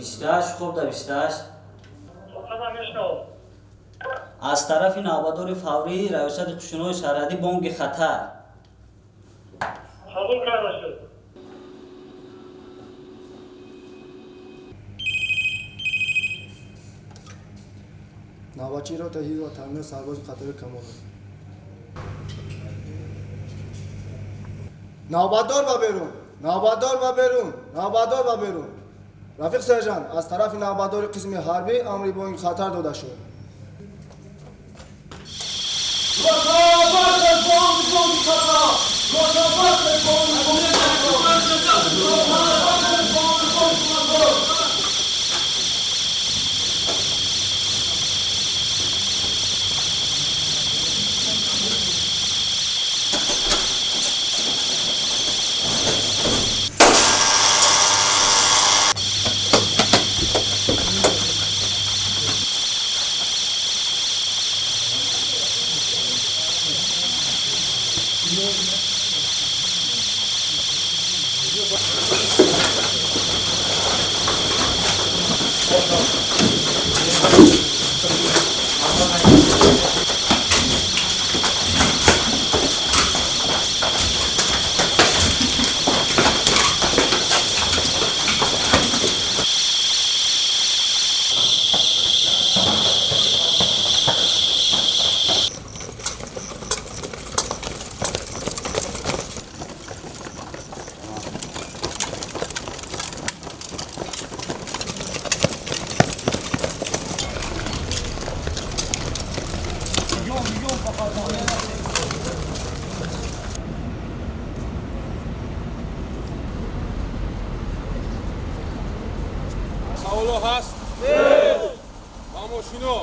28 خوب در 28 خودم میشنو. از طرف نوبادار فوری ریاست قشنوی سرحدی بانگ خطر. قبول کرده شد. نوبتچی را تهیه و تامین سرباز خطر کمال. نوبتدار و بیرون، نوبتدار و بیرون، نوبتدار و بیرون. رفیق سرجان از طرف نوبتدار قسم حربی امری بانگ خطر داده شد. سوالو هست؟ نه. خاموشینو